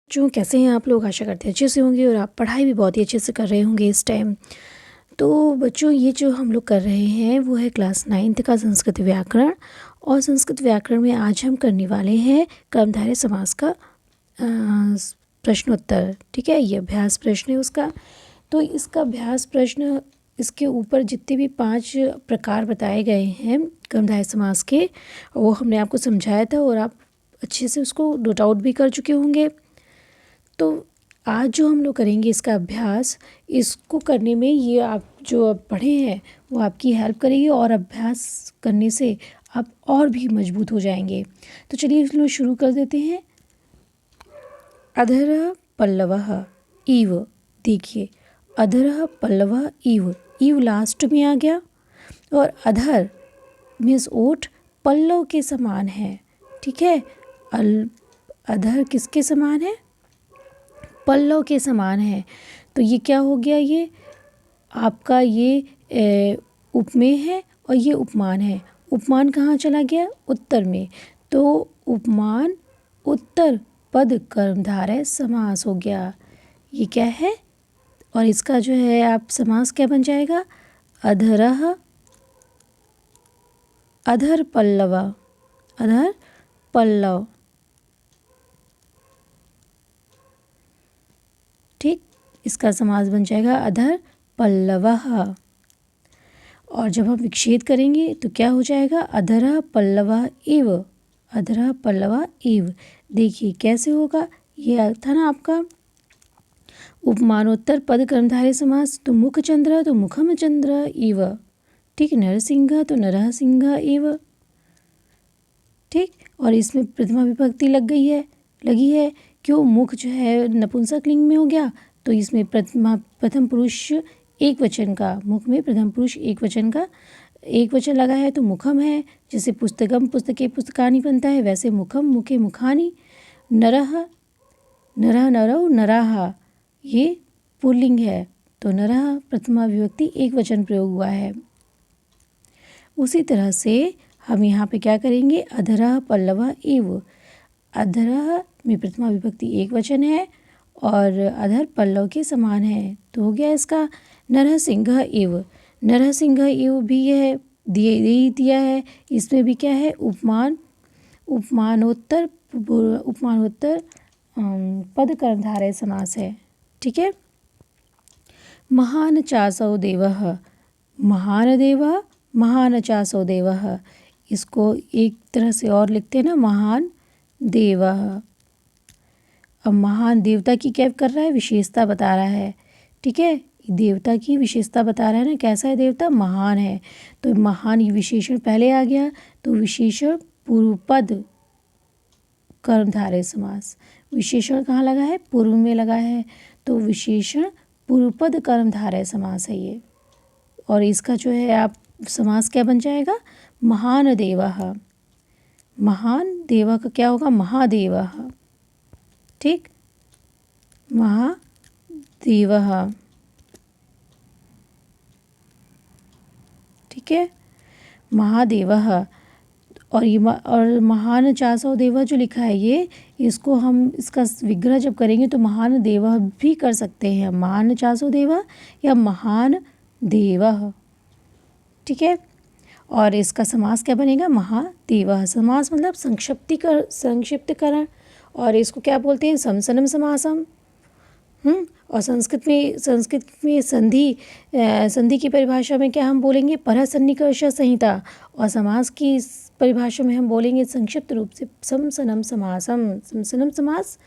बच्चों कैसे हैं आप लोग। आशा करते हैं अच्छे से होंगे और आप पढ़ाई भी बहुत ही अच्छे से कर रहे होंगे इस टाइम। तो बच्चों ये जो हम लोग कर रहे हैं वो है क्लास 9th का संस्कृत व्याकरण। और संस्कृत व्याकरण में आज हम करने वाले हैं कर्मधारय समास का प्रश्नोत्तर। ठीक है, ये अभ्यास प्रश्न है उसका। तो इसका अभ्यास प्रश्न, इसके ऊपर जितने भी 5 प्रकार बताए गए हैं कर्मधारय समास के, वो हमने आपको समझाया था और आप अच्छे से उसको नोट आउट भी कर चुके होंगे। तो आज जो हम लोग करेंगे इसका अभ्यास, इसको करने में ये आप जो अब पढ़े हैं वो आपकी हेल्प करेगी और अभ्यास करने से आप और भी मजबूत हो जाएंगे। तो चलिए इसमें शुरू कर देते हैं। अधरः पल्लवः इव। देखिए, अधरः पल्लवः इव, इव लास्ट में आ गया और अधर मीन्स ओठ पल्लव के समान है। ठीक है, अधर किसके समान है? पल्लव के समान है। तो ये क्या हो गया? ये आपका ये उपमेय है और ये उपमान है। उपमान कहाँ चला गया? उत्तर में। तो उपमान उत्तर पद कर्मधारय समास हो गया। ये क्या है? और इसका जो है आप समास क्या बन जाएगा? अधरः अधर पल्लव, अधर पल्लव। ठीक, इसका समास बन जाएगा अधर पल्लवः। और जब हम विच्छेद करेंगे तो क्या हो जाएगा? अधरः पल्लवः इव, अधरः पल्लवः इव। देखिए कैसे होगा, ये था ना आपका उपमानोत्तर पद कर्मधारय समास। तो मुख चंद्र तो मुखम चंद्र इव। ठीक, नरसिंह तो नरः सिंह इव। ठीक, और इसमें प्रथमा विभक्ति लगी है। क्यों? मुख जो है नपुंसक लिंग में हो गया, तो इसमें प्रथम पुरुष एक वचन का, मुख में प्रथम पुरुष एक वचन का एक वचन लगा है तो मुखम है। जैसे पुस्तकम पुस्तके पुस्तकानि बनता है, वैसे मुखम मुखे मुखानि। नरः नरः नरौ नराः, ये पुल्लिंग है तो नरः प्रथमा विभक्ति एक वचन प्रयोग हुआ है। उसी तरह से हम यहाँ पे क्या करेंगे? अधरः पल्लवः इव। अधरः में प्रथमा विभक्ति एक वचन है और अधर पल्लव के समान है, तो हो गया इसका नरसिंह इव। नरसिंह इव भी है, दिया है। इसमें भी क्या है? उपमान, उपमानोत्तर पद कर्मधारय समास है। ठीक है। महान चासौ देवः, महान देवः, महान चासौ देवः। इसको एक तरह से और लिखते हैं ना, महान देवः। अब महान देवता की क्या कर रहा है? विशेषता बता रहा है। ठीक है, देवता की विशेषता बता रहा है ना, कैसा है देवता? महान है। तो महान ये विशेषण पहले आ गया, तो विशेषण पूर्व पद कर्मधारय समास। विशेषण कहाँ लगा है? पूर्व में लगा है, तो विशेषण पूर्व पद कर्मधारय समास है ये। और इसका जो है आप समास क्या बन जाएगा? महान देवः। महान देवः का क्या होगा? महादेवः। ठीक, महादेवः। ठीक है, महादेवः। और ये और महान चासौ देवः जो लिखा है ये, इसको हम इसका विग्रह जब करेंगे तो महान देवः भी कर सकते हैं, महान चासौ देवः या महान देवः। ठीक है, और इसका समास क्या बनेगा? महादेवः। समास मतलब संक्षिप्तीकरण, और इसको क्या बोलते हैं? समसनम समासम। और संस्कृत में संधि की परिभाषा में क्या हम बोलेंगे? परसन्निकर्ष संहिता। और समास की परिभाषा में हम बोलेंगे संक्षिप्त रूप से समसनम समासम। समसनम समास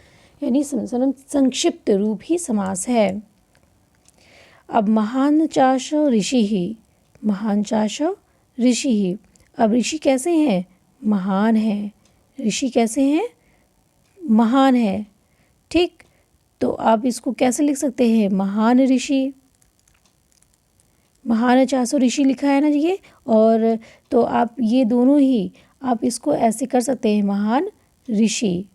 यानी समसनम संक्षिप्त रूप ही समास है। अब महान चाशो ऋषि ही, महान चाशो ऋषि ही। अब ऋषि कैसे हैं? महान है। ऋषि कैसे हैं? महान है। ठीक, तो आप इसको कैसे लिख सकते हैं? महान ऋषि, महान चासो ऋषि लिखा है ना ये, और तो आप ये दोनों ही आप इसको ऐसे कर सकते हैं, महान ऋषि।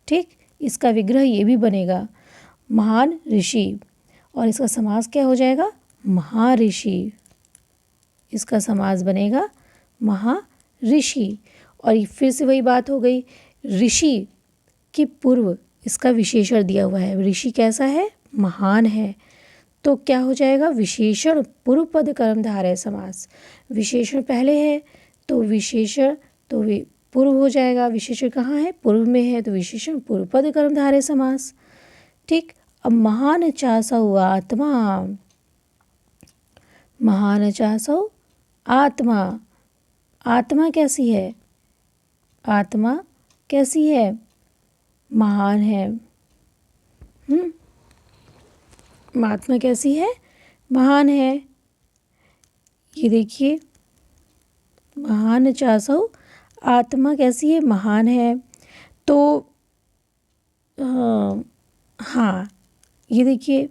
ठीक, इसका विग्रह ये भी बनेगा महान ऋषि, और इसका समास क्या हो जाएगा? महाऋषि। इसका समास बनेगा महाऋषि। और फिर से वही बात हो गई, ऋषि के पूर्व इसका विशेषण दिया हुआ है। ऋषि कैसा है? महान है। तो क्या हो जाएगा? विशेषण पूर्व पद कर्मधारय समास। विशेषण पहले है तो विशेषण तो पूर्व हो जाएगा। विशेषण कहाँ है? पूर्व में है, तो विशेषण पूर्व पद कर्मधारय समास। ठीक। अब महान चासौ आत्मा, महान चासौ आत्मा। आत्मा कैसी है? आत्मा कैसी है? महान है। आत्मा कैसी है? महान है। ये देखिए, महान चासौ आत्मा कैसी है? महान है। तो हाँ, ये देखिए,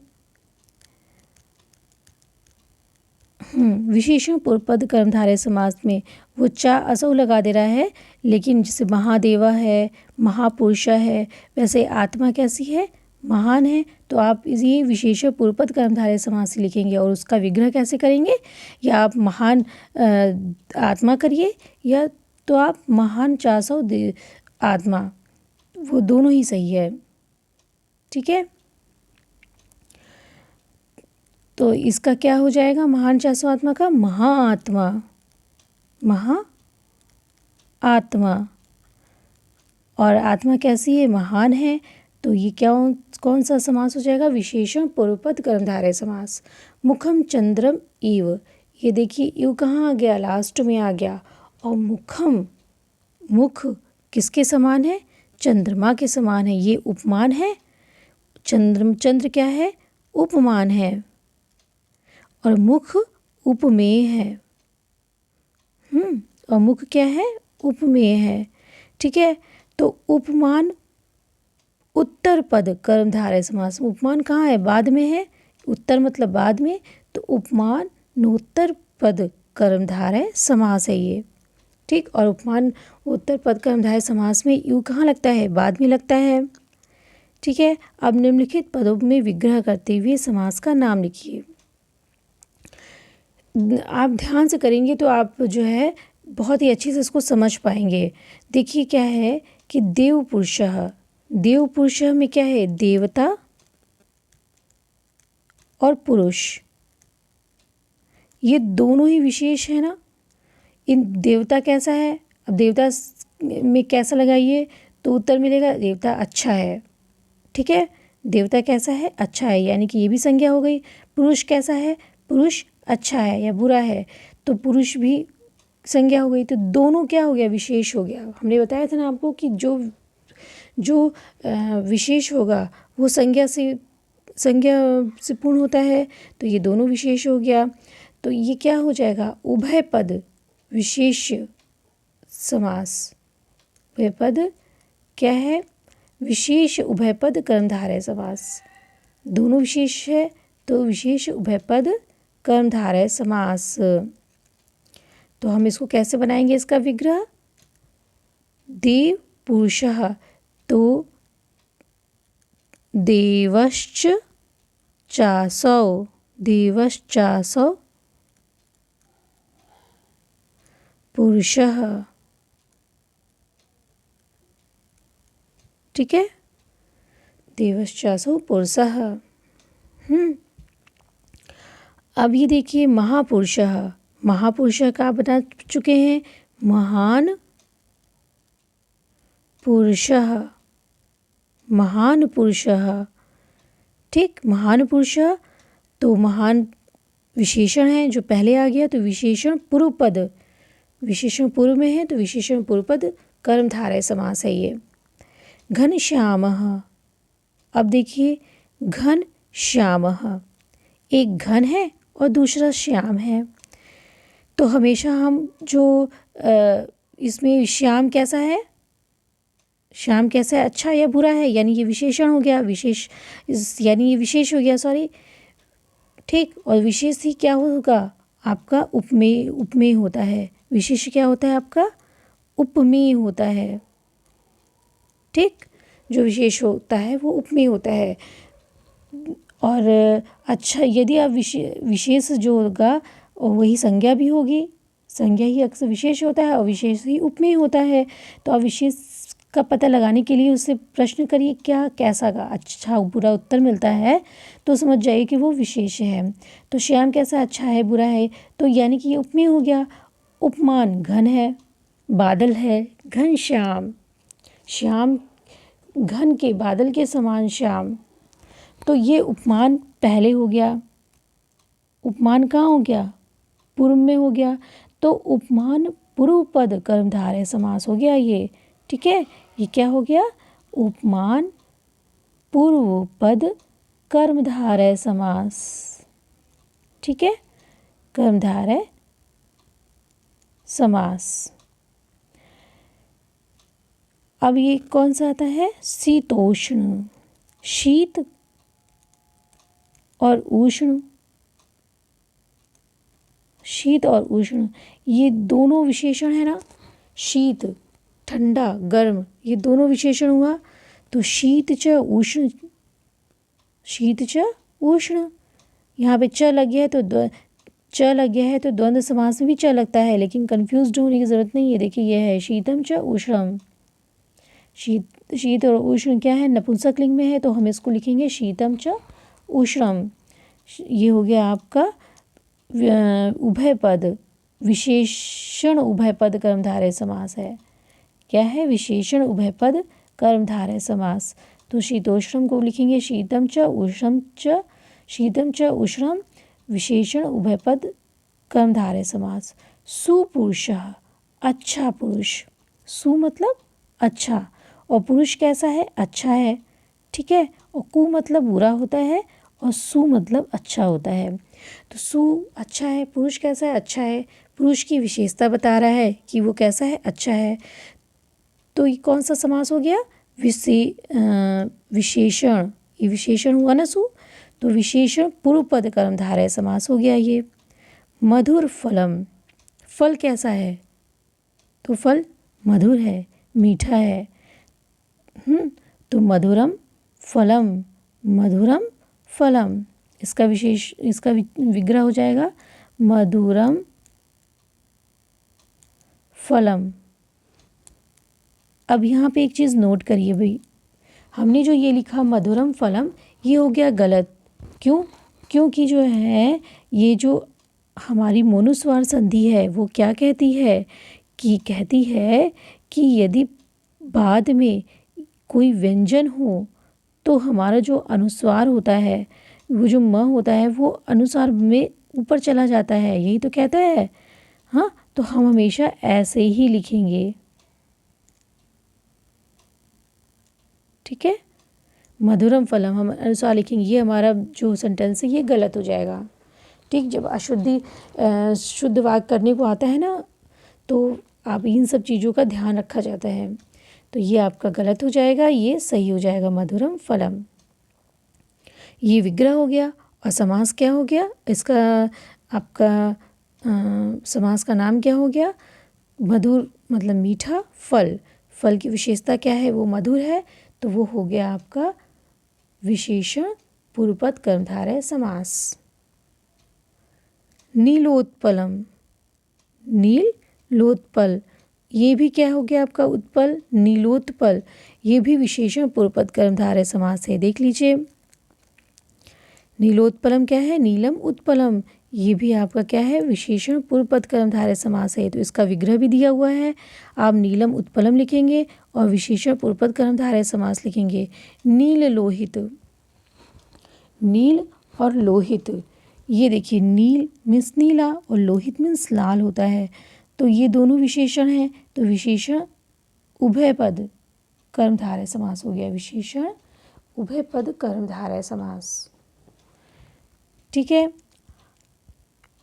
विशेषण पूर्व पद कर्मधारय समास में वो चा असौ लगा दे रहा है, लेकिन जैसे महादेवा है, महापुरुष है, वैसे आत्मा कैसी है? महान है। तो आप ये विशेषण पूर्व पद कर्मधारय समास से लिखेंगे। और उसका विग्रह कैसे करेंगे? या आप महान आत्मा करिए, या तो आप महान चासौ आत्मा, वो दोनों ही सही है। ठीक है। तो इसका क्या हो जाएगा? महान चासौ आत्मा का महाआत्मा, महाआत्मा। और आत्मा कैसी है? महान है। तो ये क्या कौन सा समास हो जाएगा? विशेषण पूर्व पद कर्मधारय समास। मुखम चंद्रम इव, ये देखिए इव कहाँ आ गया? लास्ट में आ गया। और मुखम, मुख किसके समान है? चंद्रमा के समान है। ये उपमान है। चंद्र क्या है? उपमान है। और मुख उपमेय है। और मुख क्या है? उपमेय है। ठीक है। तो उपमान उत्तर पद कर्मधारय समास। उपमान कहाँ है? बाद में है। उत्तर मतलब बाद में, तो उपमान नोत्तर पद कर्मधारय समास है ये। ठीक। और उपमान उत्तर पद कर्मधारय समास में यू कहाँ लगता है? बाद में लगता है। ठीक है। अब निम्नलिखित पदों में विग्रह करते हुए समास का नाम लिखिए। आप ध्यान से करेंगे तो आप जो है बहुत ही अच्छे से इसको समझ पाएंगे। देखिए क्या है कि देव पुरुषः, देव पुरुषः में क्या है? देवता और पुरुष, ये दोनों ही विशेष है ना। इन देवता कैसा है? अब देवता में कैसा लगाइए तो उत्तर मिलेगा देवता अच्छा है। ठीक है। देवता कैसा है? अच्छा है, यानी कि ये भी संज्ञा हो गई। पुरुष कैसा है? पुरुष अच्छा है या बुरा है, तो पुरुष भी संज्ञा हो गई। तो दोनों क्या हो गया? विशेष हो गया। हमने बताया था ना आपको कि जो विशेष होगा वो संज्ञा से पूर्ण होता है। तो ये दोनों विशेष हो गया। तो ये क्या हो जाएगा? उभय पद विशेष समास। उभय पद क्या है? विशेष उभय पद कर्मधारय समास। दोनों विशेष है तो विशेष उभय पद कर्मधारय समास। तो हम इसको कैसे बनाएंगे? इसका विग्रह देव पुरुषः, तो देवश्च चासौ, देवश्चासौ पुरुषः। ठीक है। देवश्चासौ पुरुषः। अब ये देखिए महापुरुषः, महापुरुषः का आप बता चुके हैं। महान पुरुषः, महान पुरुषः। ठीक। महान पुरुषः तो महान विशेषण है जो पहले आ गया, तो विशेषण पूर्व पद, विशेषण पूर्व में है तो विशेषण पूर्व पद कर्मधारय समास है ये। घनश्यामः, अब देखिए घनश्यामः, एक घन है और दूसरा श्याम है। तो हमेशा हम जो इसमें श्याम कैसा है? श्याम कैसा है? अच्छा या बुरा है? यानी ये विशेषण हो गया, विशेष यानी ये विशेष हो गया, सॉरी। ठीक। और विशेष ही क्या होगा? आपका उपमेय, उपमेय होता है। विशेष क्या होता है आपका? उपमेय होता है। ठीक। जो विशेष होता है वो उपमेय होता है। और अच्छा, यदि आप विशेष जो होगा वही संज्ञा भी होगी। संज्ञा ही अक्सर विशेष होता है और विशेष ही उपमेय होता है। तो आप विशेष का पता लगाने के लिए उससे प्रश्न करिए क्या कैसा का अच्छा बुरा उत्तर मिलता है तो समझ जाइए कि वो विशेष है। तो श्याम कैसा अच्छा है बुरा है, तो यानी कि ये उपमेय हो गया। उपमान घन है, बादल है, घन श्याम, श्याम घन के बादल के समान श्याम। तो ये उपमान पहले हो गया। उपमान कहाँ हो गया? पूर्व में हो गया। तो उपमान पूर्व पद कर्मधारय समास हो गया ये। ठीक है, ये क्या हो गया? उपमान पूर्व पद कर्मधारय समास। ठीक है, कर्मधारय समास। अब ये कौन सा आता है? शीतोष्ण। शीत और उष्ण, शीत और उष्ण ये दोनों विशेषण है ना। शीत ठंडा गर्म, ये दोनों विशेषण हुआ। तो शीत च उष्ण, शीत च उष्ण। यहाँ पे च लग गया है तो च लग गया है तो द्वंद्व समास में भी च लगता है, लेकिन कंफ्यूज होने की ज़रूरत नहीं है। देखिए ये है शीतम च उष्णम। शीत और उष्ण क्या है? नपुंसक लिंग में है, तो हम इसको लिखेंगे शीतम च उष्णम। ये हो गया आपका उभय पद, विशेषण उभय पद कर्मधारय समास है। क्या है? विशेषण उभय पद कर्मधारय समास। तो शीतोष्णम को लिखेंगे शीतम च उष्णम च, शीतम च उष्णम विशेषण उभय पद कर्मधारय समास। सुपुरुषः अच्छा पुरुष। सु मतलब अच्छा, और पुरुष कैसा है? अच्छा है। ठीक है, और कु मतलब बुरा होता है और सु मतलब अच्छा होता है। तो सु अच्छा है, पुरुष कैसा है? अच्छा है। पुरुष की विशेषता बता रहा है कि वो कैसा है? अच्छा है। तो ये कौन सा समास हो गया? विशेषण। ये विशेषण हुआ ना सु, तो विशेषण पूर्व पद कर्मधारय समास हो गया ये। मधुर फलम। फल कैसा है? तो फल मधुर है, मीठा है। तो मधुरम फलम, मधुरम फलम। इसका विग्रह हो जाएगा मधुरम फलम। अब यहाँ पे एक चीज़ नोट करिए भाई, हमने जो ये लिखा मधुरम फलम, ये हो गया गलत। क्यों? क्योंकि जो है ये जो हमारी मोनुस्वार संधि है वो क्या कहती है कि यदि बाद में कोई व्यंजन हो तो हमारा जो अनुस्वार होता है, वो जो म होता है वो अनुस्वार में ऊपर चला जाता है, यही तो कहता है। हाँ, तो हम हमेशा ऐसे ही लिखेंगे। ठीक है, मधुरम फलम हम अनुस्वार लिखेंगे, ये हमारा जो सेंटेंस है ये गलत हो जाएगा। ठीक, जब शुद्ध वाक्य करने को आता है ना, तो आप इन सब चीज़ों का ध्यान रखा जाता है। तो ये आपका गलत हो जाएगा, ये सही हो जाएगा मधुरम फलम। ये विग्रह हो गया। और समास क्या हो गया इसका? आपका समास का नाम क्या हो गया? मधुर मतलब मीठा, फल, फल की विशेषता क्या है? वो मधुर है, तो वो हो गया आपका विशेषण पूर्वपद कर्मधारय समास। नीलोत्पलम, नील लोत्पल, ये भी क्या हो गया आपका? उत्पल, नीलोत्पल, ये भी विशेषण पूर्वपद कर्मधारय समास है। देख लीजिए, नीलोत्पलम क्या है? नीलम उत्पलम, ये भी आपका क्या है? विशेषण पूर्वपद कर्मधारय समास है। तो इसका विग्रह भी दिया हुआ है, आप नीलम उत्पलम लिखेंगे और विशेषण पूर्वपद कर्मधारय समास लिखेंगे। नील लोहित, नील और लोहित, ये देखिए नील मीन्स नीला और लोहित मीन्स लाल होता है, तो ये दोनों विशेषण हैं। तो विशेषण उभय पद कर्मधारय समास हो गया, विशेषण उभय पद कर्मधारय समास। ठीक है,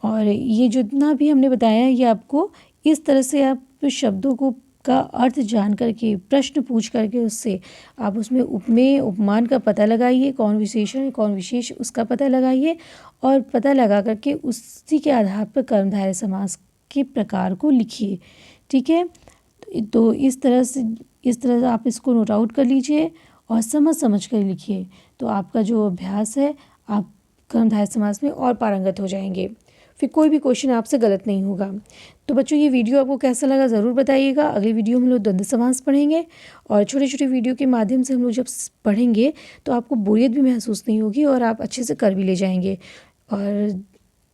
और ये जितना भी हमने बताया ये आपको इस तरह से आप शब्दों को का अर्थ जान करके, प्रश्न पूछ करके उससे आप उसमें उपमेय उपमान का पता लगाइए, कौन विशेषण है कौन विशेष, उसका पता लगाइए और पता लगा करके उसी के आधार पर कर्मधारय समास के प्रकार को लिखिए। ठीक है, तो इस तरह आप इसको नोट आउट कर लीजिए और समझ कर लिखिए, तो आपका जो अभ्यास है आप कर्मधारय समास में और पारंगत हो जाएंगे। फिर कोई भी क्वेश्चन आपसे गलत नहीं होगा। तो बच्चों ये वीडियो आपको कैसा लगा ज़रूर बताइएगा। अगली वीडियो में हम लोग द्वंद्व समास पढ़ेंगे और छोटे छोटे वीडियो के माध्यम से हम लोग जब पढ़ेंगे तो आपको बोरियत भी महसूस नहीं होगी और आप अच्छे से कर भी ले जाएंगे। और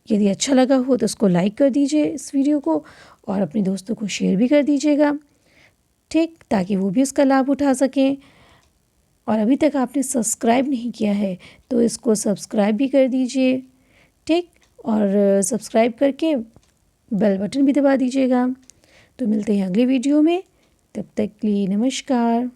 यदि अच्छा लगा हो तो उसको लाइक कर दीजिए इस वीडियो को, और अपने दोस्तों को शेयर भी कर दीजिएगा, ठीक, ताकि वो भी उसका लाभ उठा सकें। और अभी तक आपने सब्सक्राइब नहीं किया है तो इसको सब्सक्राइब भी कर दीजिए, ठीक, और सब्सक्राइब करके बेल बटन भी दबा दीजिएगा। तो मिलते हैं अगले वीडियो में, तब तक के लिए नमस्कार।